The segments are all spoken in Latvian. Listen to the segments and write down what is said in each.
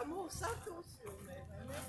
almoçar com o filme, né?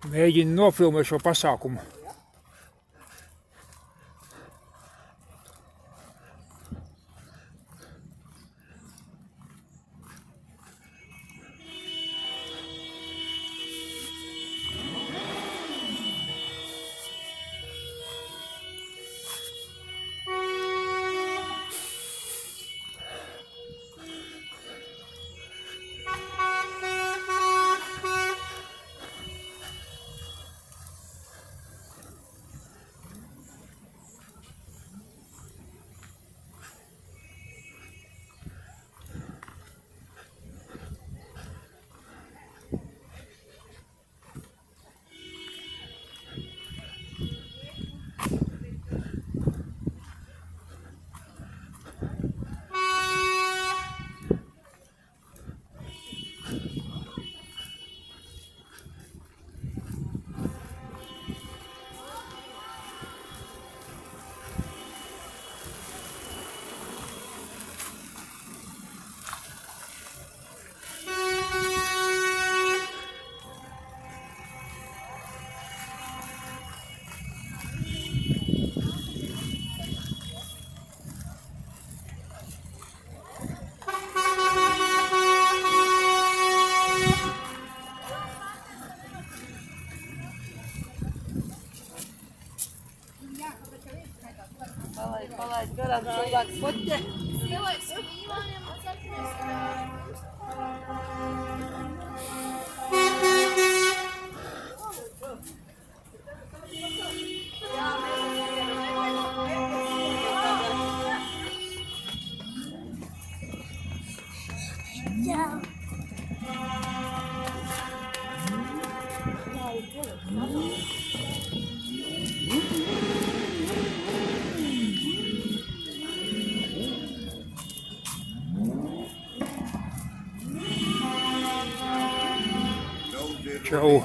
Mēģinu nofilmēt šo pasākumu. Palaid garām cilvēks poķē. Čau.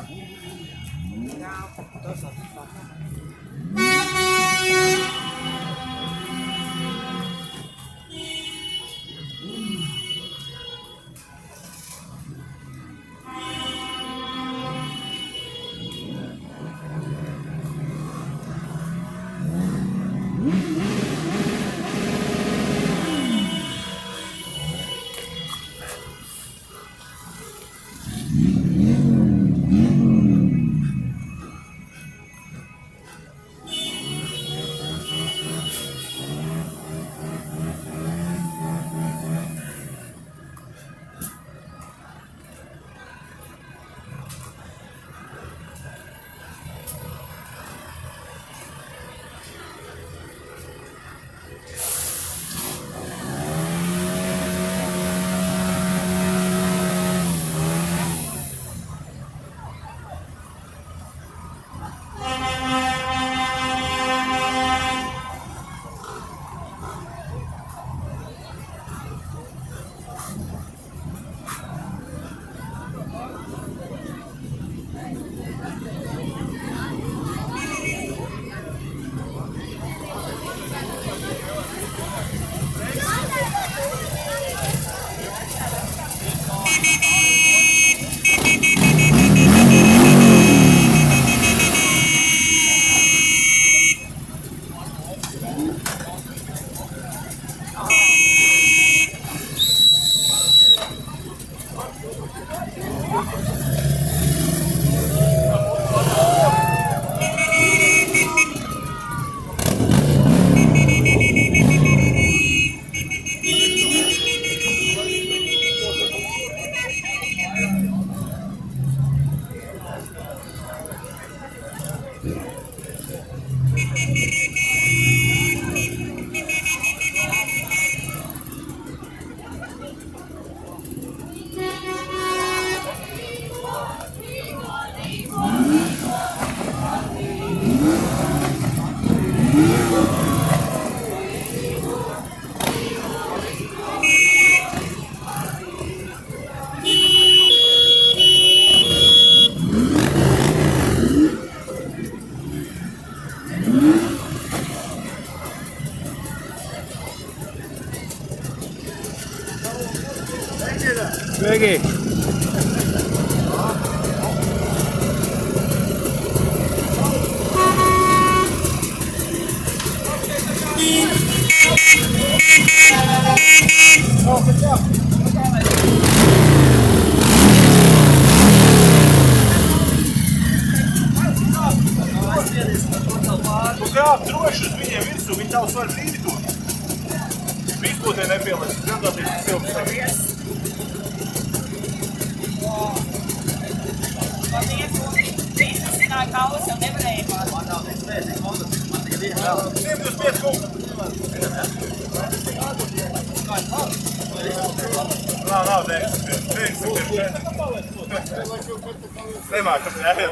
Sveiki! Tu kāp droši uz viņiem virsū, viņi tavs var brīvi dot. Vispūtē nepielēc, grandāties silps. Paldies, Rīs uzsināja kaulas, jau nevarēja pārāk. 125 kungu. Nav, nemāk, tas jāiet.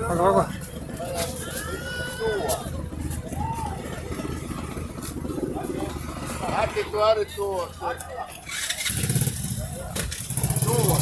Agora. Aqui tu are tua. Tua.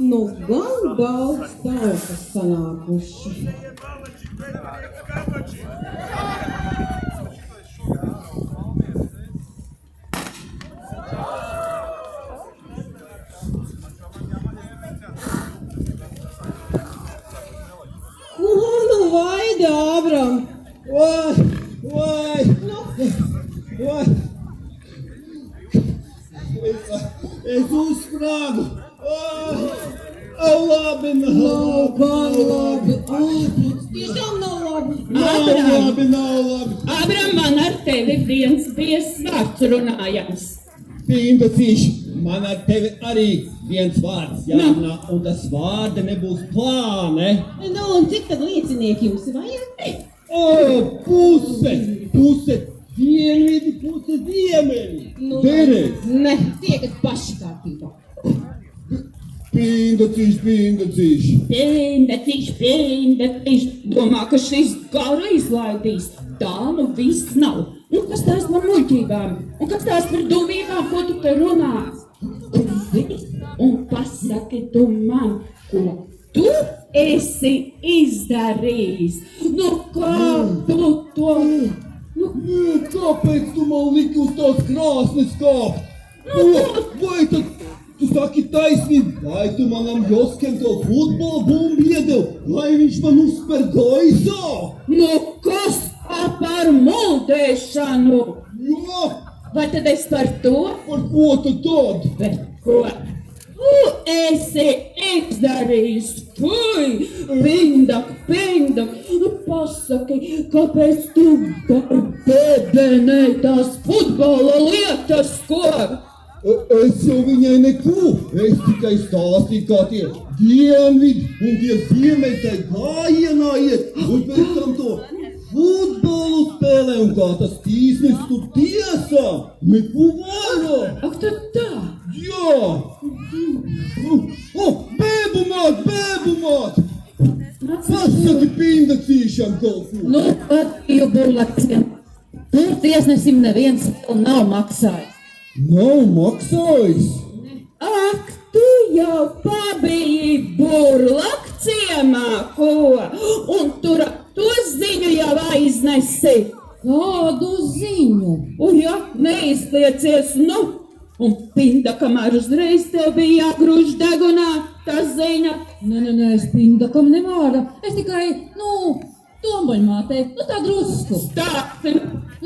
Nu, gan daudz tautas sanākuši. Ko nu vaida, Ābram? Vai! Es uzsprāgu! Labi, Nav gan labi. Tiešām nav labi. Nav labi. Ābram, man ar tevi viens biezs vārds runājams. Pīndacīši, man ar tevi arī viens vārds jārunā, un tas vārda nebūs plāne. Nu, un cik tad liecinieki jums vajag? Puse dienvidi, puse ziemeļi. Derēs. Ne, tiekat paši kārtībā. Pīndacīši. Pēndacīši. Domā, ka šis gara izlaidīs. Tā nu viss nav. Nu, kas tās par muļķībām? Un kas tās par dumībām, ko tu te runā? Un pasaki tu man, ko tu esi izdarījis. Nu, kā tu to... Kāpēc tu man liki uz tās krāsnes kāpt? Vai tad tu saki taisnību? Vai tu manam Joskem to futbola bumbu iedev, lai viņš man uzsper gaisā? Nu, kas par muldēšanu? Jā, Vai tad es par to? par ko tad tad? Bet ko? Tu esi izdarījis, fuj, pindak, nu pasaki, kāpēc tu bebenēji tās futbola lietas, ko? Es jau viņai neko, es tikai stāstīju, kā tie dienvidi un tie ziemeļi tai gājienā iet, un pēc tam to futbolu spēlē, un kā tas tīsnis tur tiesā, neko vairāk. Ak, tad tā. Jā! Bēbumāt! Pasaki pindacīšam kaut ko! Nu, pat jau bulaciem. Tur tiesnesim neviens vēl nav maksājis. Nav maksājis? Ak, tu jau pabiji burlak ciemā, ko? Un tur to ziņu jau aiznesi. Kādu ziņu? Un ja neizliecies, nu, un Pinda, kamēr uzreiz tev bija jāgrūž degunā, tā ziņa. Nē, es Pindakam nevāra. Es tikai, tomboļmātei, tā drusku. Stāsti.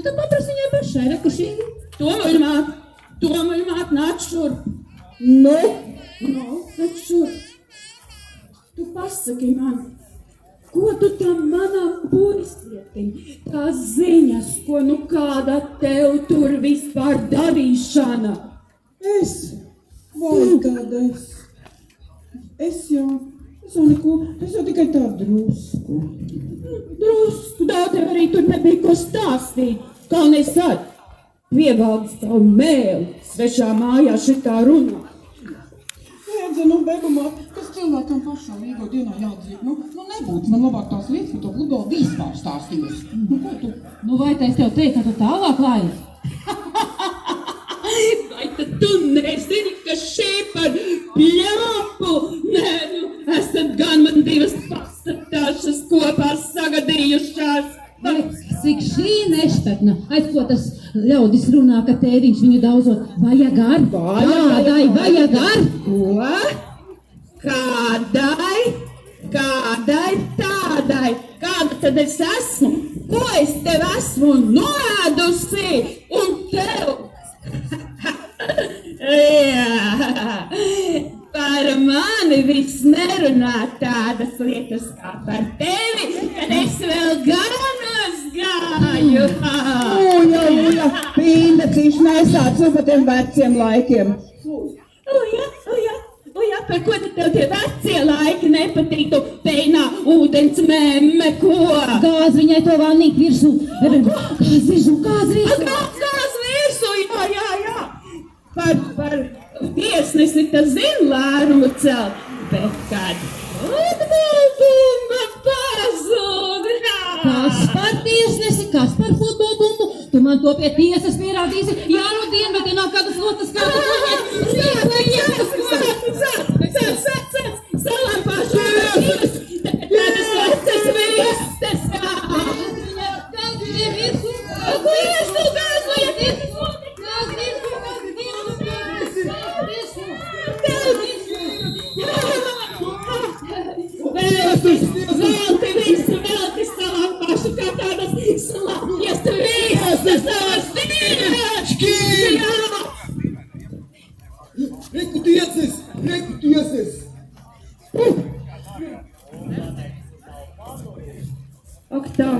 Tad paprasi viņai pašai, reku šī. Tomuļmāt, nāc šurp. Nu? Nāc šurp. Tu pasaki man, ko tu tam manam puislietim, tās ziņas, ko nu kāda tev tur vispār darīšana? Es? Vai tad es? Es jau neko, es jau tikai tā drusku. Drusku, tev arī tur nebija ko stāstīt. Galvenais tad, pievaldi savu mēli, svešā mājā šitā runā. Jēdze, beigumā, kas cilvēkam pašā līgo dienā jādzīv? Nebūtu man labāk tās lietas, ko to Ludo vispār stāstījus. Ko tu? Vai tā es tev teicu, ka tu tālāk laiz? Vai tad tu nezini, ka šī par pļāpu? Nē, esat gan man divas pastatāšas kopā sagadījušās. Cik šī nešpatna, aiz ko tas ļaudis runā, ka tēviņš viņu daudzot vajag ar? Kādai vajag ar? Ko? Kādai tādai? Kāda tad es esmu? Ko es tev esmu noēdusi? Un tev? Jā, par mani viss nerunā tādas lietas kā par tevi, kad es vēl ganos gāju. Uja, Pinda, cīši nesāc par tiem veciem laikiem. Uja, par ko tad tev tie vecie laiki nepatītu? Peinā ūdens memme, ko? Gāz viņai to vannīt virsū. Gāz virsū. Gāz virsū, jā. Par tiesnesi tas zina lērumu celt, bet kad futbolbumba pazūd. Kas par tiesnesi, kas par futbolbumbu? Tu man to pie tiesas pierādīsi. Jā, dien, bet te nav kādas lotas kādas. Salampāšu tiesas. Tādas vecas vistas. Gāz viņai virsū. Ko es tu gāz vajag? Velti savām pašu kā tādas slapjas visas savas dienas! Reku tiesas! Ak tā!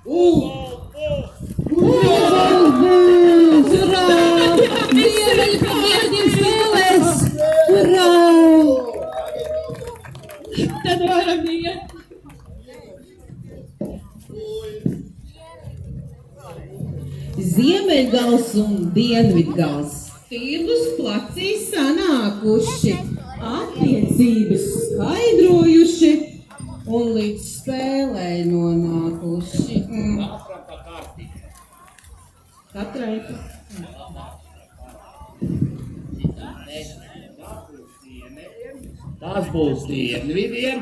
Urā! Dieveļi pie dievdiem spēlēs! Urā! Tad varam iet! Ziemeļgals un Dienvidgals tirgus placī sanākuši, attiecības skaidrojuši un līdz spēlē nonākuši. Katrai. Tas būs dienvidiem,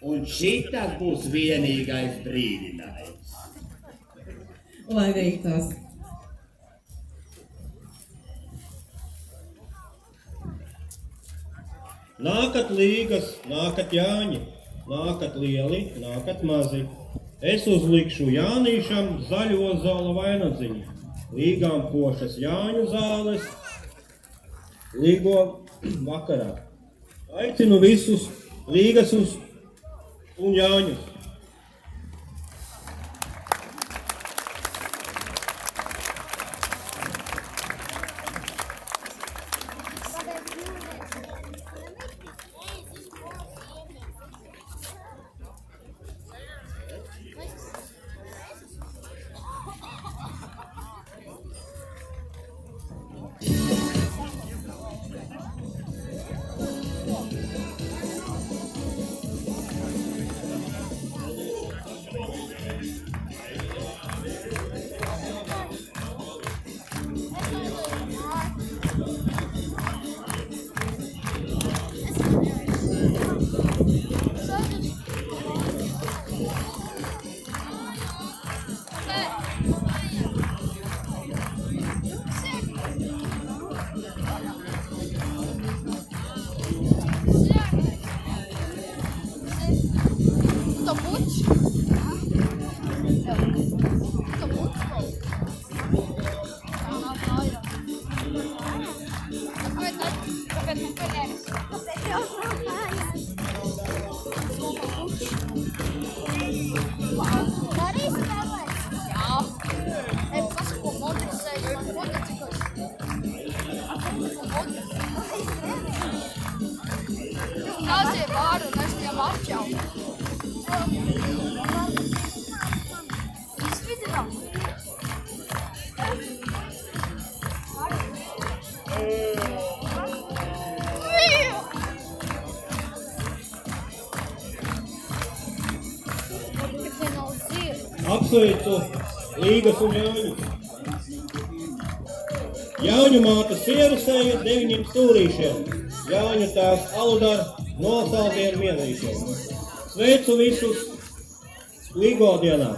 un šitas būs vienīgais brīdinājums. Lai veiktās. Nākat līgas, nākat Jāņi, nākat lieli, nākat mazi. Es uzlikšu Jānīšam zaļo zāla vainadziņu. Līgām košas Jāņu zāles, līgo vakarā. Aicinu visus līgas un Jāņus. Gāzie vāru un es tiem apčau. Izvidinām. Apsveicu Līgas un Jāņu. Jāņu māte sierusēja 9 stūrīšiem. Jāņu tās Aludar no saldiem vienīšiem. Sveicu visus Līgo dienā.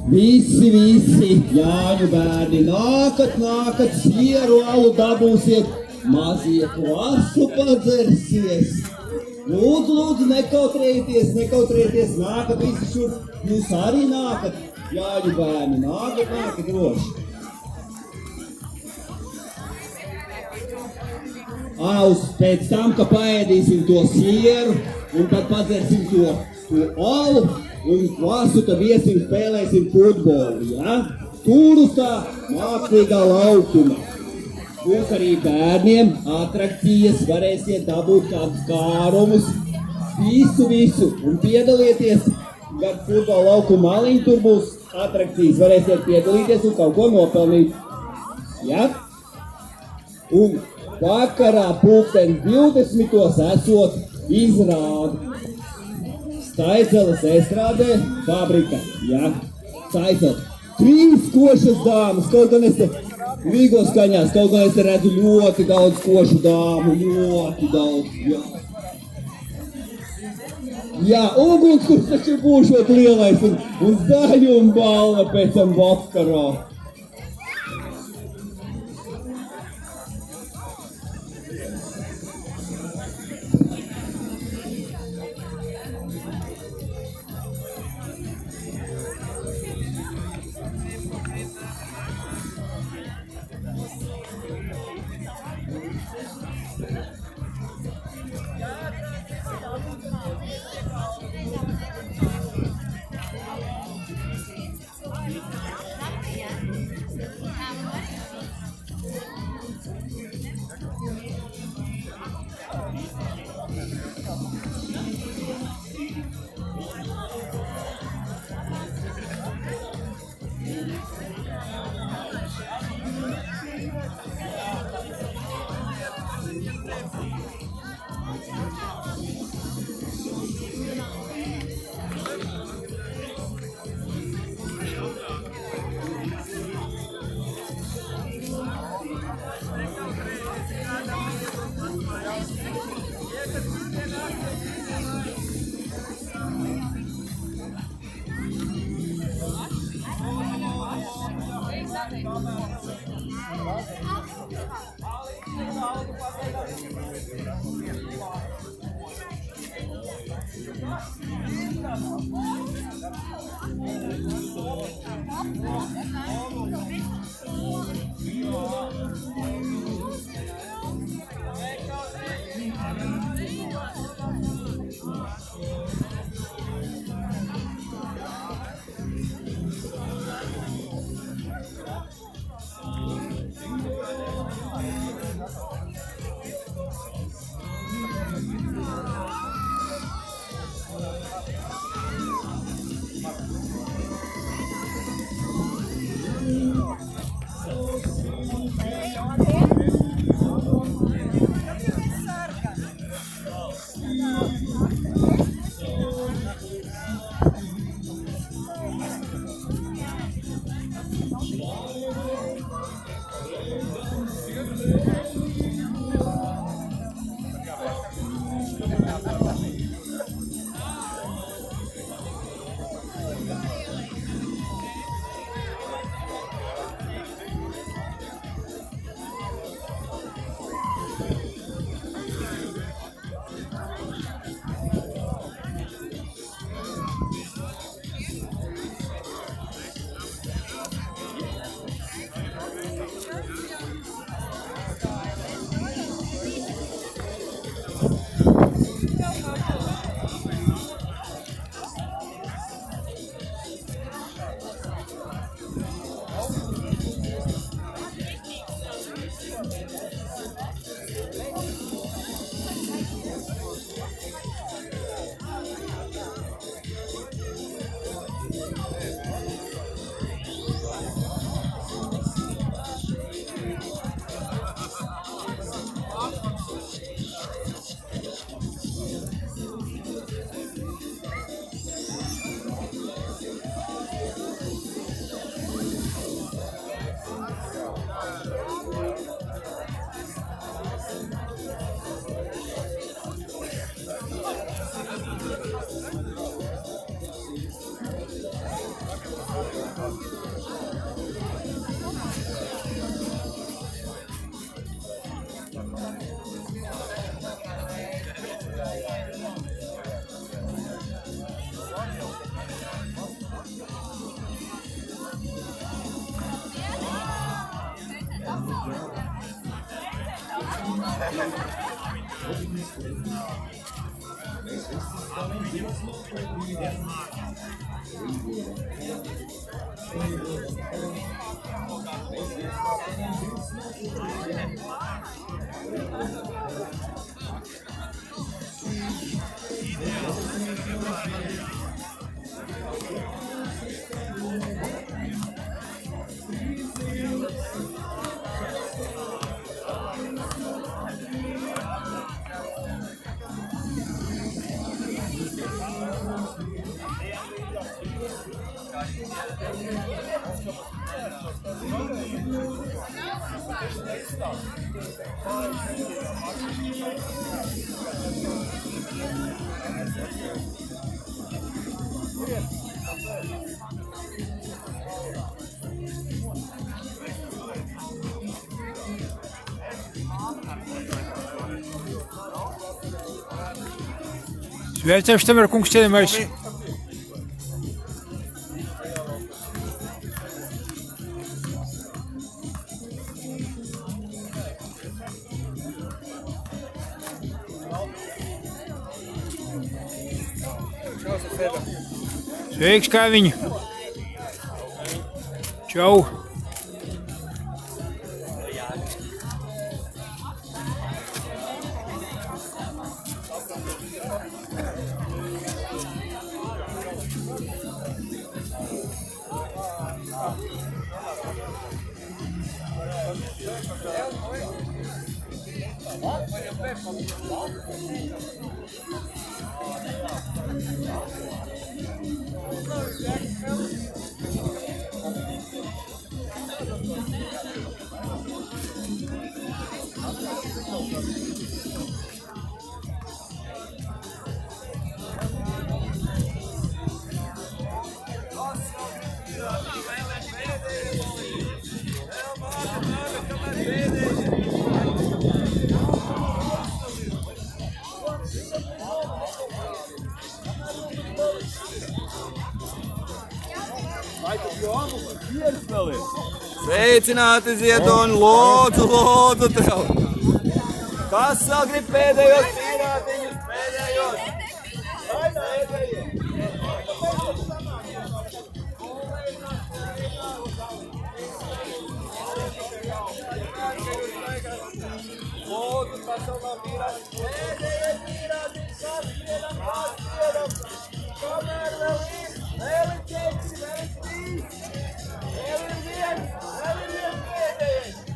Visi, Jāņu bērni, nākat, sieru alu dabūsiet, mazie klasu padzersies. Lūdzu, nekautrējieties, nākat visi šur, jūs arī nākat, Jāņu bērni, nākat droši. Pēc tam, ka paēdīsim to sieru, un tad padzersim to alu, un klasu tad iesim spēlēsim futbolu, ja? Tur uz tā mākslīgā laukuma. Būs arī bērniem atrakcijas, varēsiet dabūt kādus kārumus, visu, un piedalieties, gan futbola laukuma maliņi, tur būs atrakcijas, varēsiet piedalīties un kaut ko nopelnīt, ja? Un vakarā pulksten 20. esot izrādi. Staidzeles estrādē fabrika, ja, Staidzeles. 3 košas dāmas, kaut gan es te Līgo skaņās, kaut gan es te redzu ļoti daudz košu dāmu, ļoti daudz, jā. Jā, ugunskurs taču būšot lielais un zaļuma balva pēc tam vakarā. Sveicināts, Štemera kungs, cienījamais. Sveiks, kā viņi? Čau! Sveicināti, Ziedoni, lūdzu, lūdzu, tev! Kas vēl grib pēdējos pīrātiņus, pēdējos? Vai pēdējos? Lūdzu, kas vēl nav pīrātiņus? Pēdējos pīrātiņus, kas spiedam, kamēr vēl ir, vēl ir 4, vēl ir 3, vēl ir 1, vēl ir 1 pēdējais.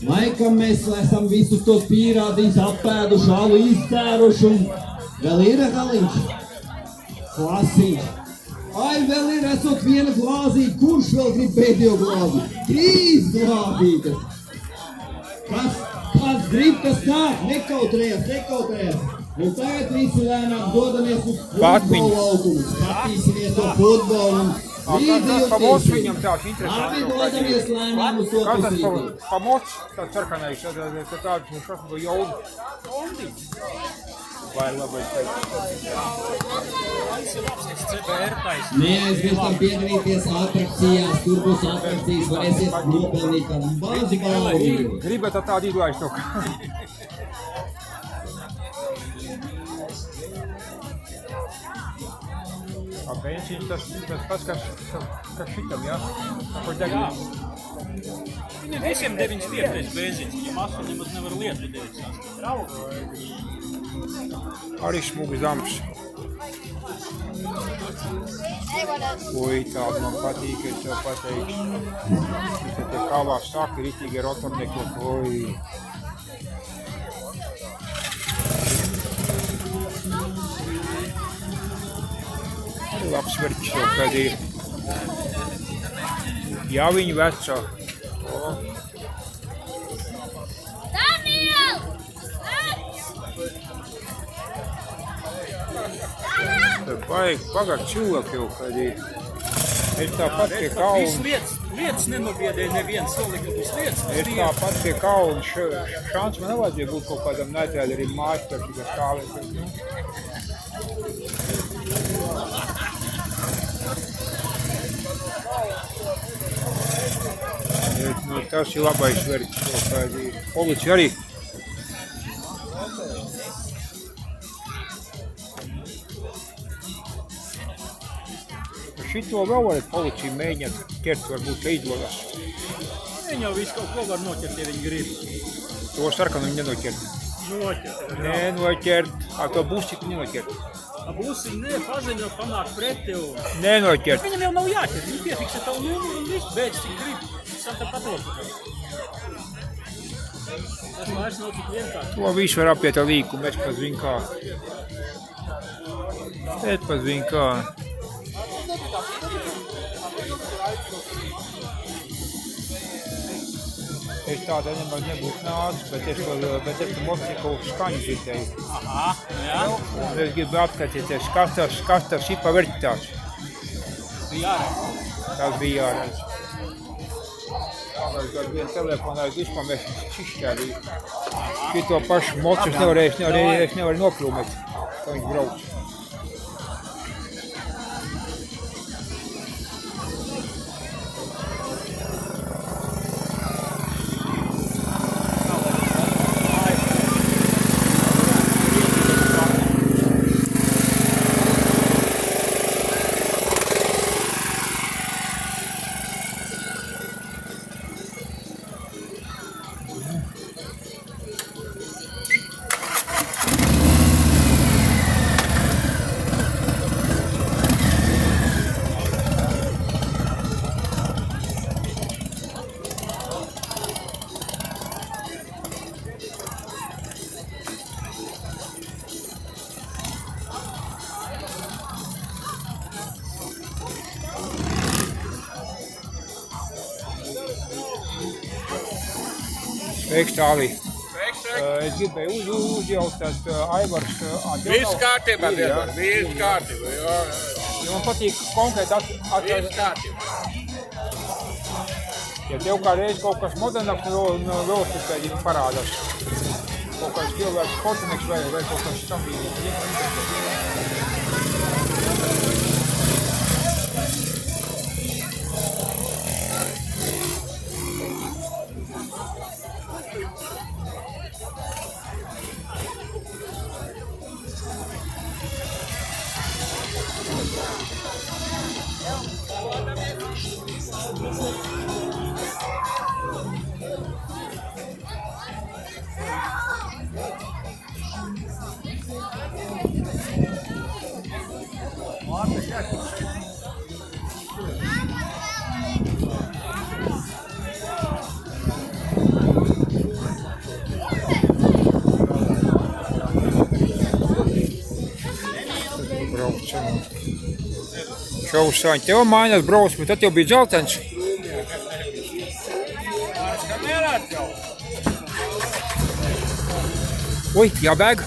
Laikam mēs esam visus tos pīrādiņus apēduši, alu izdzēruši un vēl ir galiņš. Klasiņš. Ai, vēl ir esot viena glāzīte, kurš vēl grib pēdējo glāzi? 3 glāzītes. Kas grib, tas nāk, nekautrējas. Un tagad visi lēnām dodamies uz futbolu laukumu. Skatīsimies to futbolu un Pomoc viņam tāds interesants. Abi dodamies lēnām uz to pusīti. Pomoc, tāds sarkanais, tāds, nu šas bija jaudu. Vai labais teikt. Neaizmirstam piedarīties atrakcijās, tur būs atrakcijas, varēsiet nopelnīt kādu bazi balvu. Gribat tādu izlaist to. Benzīns tas pats, kas šitam, jā? Ko degīt? Viņam visiem 9 stieptais benzīns, viņam asu nemaz nevar lietu 9. Arī smugs zams. Ui, tāda man patīk, es tev pateikšu. Te kāvā sāka ritīgi rotornieki, ui. Labs verķis jau kad ir. Jā, viņa veco. Daniel! Tad vajag pagāt cilvēku jau kad ir. Es tāpat pie kauna. Lietas nenobiedēja neviens solika uz lietas. Es tāpat pie kauna. Šāns man nevajadzēja būt kaut kādam nedēļ arī mājas, kas stāvēt. Nu, tas ir labais verķis, policija arī. Šito vēl varat policija mēģināt ķert, varbūt, ka izdodas. Viņi jau visu kaut ko var noķert, ja viņi grib. To sarkanu viņi nenoķert. Noķert. Nenoķert. A to būsiku nenoķert. A būsiņi nepaziņo, panāk pret tev. Nenoķert. Viņam jau nav jāķert, viņi piefiksa tavu numuru un viss, beidz, cik grib. Santa patrotu. Tas vairs nav tik vienkārši. To visu var apiet ar līkumu, es pats zinu kā. Es tādā nemaz nebūtu nācis, bet es tam Ostrikovu skaņu dzirdēju. Aha, jā. Un es gribu atskatīties, kas tas ir pa verķitāts. Tas bija jāredz. Ar vienu telefonā es vispār izšķērīju. Šito pašu mocu es nevaru nokļūmēt, kā viņš brauc. Sveiks, Tālī. Es gribēju uzjautāt Aivars. Viss kārtībā, viss kārtībā, jā. Man patīk konkrēti Viss kārtībā. Ja tev kā reiz kaut kas modernāks no velosipēdiem parādās, kaut kāds cilvēks sportinieks vai kaut kas tam bija. Šaušaņi, tev mainās brausmi, tad tev bija dzeltens. Ui, jābēg.